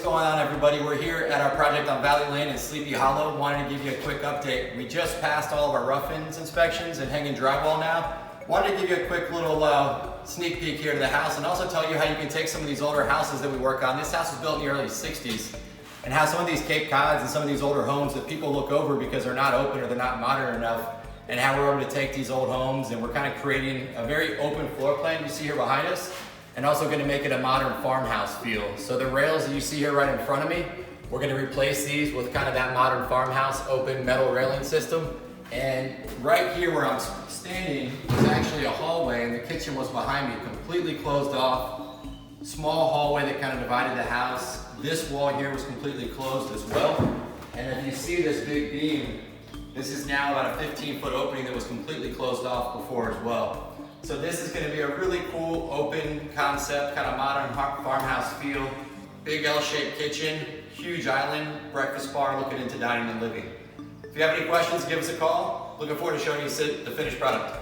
going on, everybody? We're here at our project on Valley Lane in Sleepy Hollow. Wanted to give you a quick update. We just passed all of our rough-ins inspections and hanging drywall now. Wanted to give you a quick little sneak peek here to the house and also tell you how you can take some of these older houses that we work on. This house was built in the early 60s and how some of these Cape Cods and some of these older homes that people look over because they're not open or they're not modern enough, and how we're able to take these old homes and we're kind of creating a very open floor plan you see here behind us, and also going to make it a modern farmhouse feel. So the rails that you see here right in front of me, we're going to replace these with kind of that modern farmhouse open metal railing system. And right here where I'm standing is actually a hallway, and the kitchen was behind me, completely closed off. Small hallway that kind of divided the house. This wall here was completely closed as well. And if you see this big beam, this is now about a 15-foot opening that was completely closed off before as well. So this is going to be a really cool open concept, kind of modern farmhouse feel. Big L-shaped kitchen, huge island, breakfast bar looking into dining and living. If you have any questions, give us a call. Looking forward to showing you the finished product.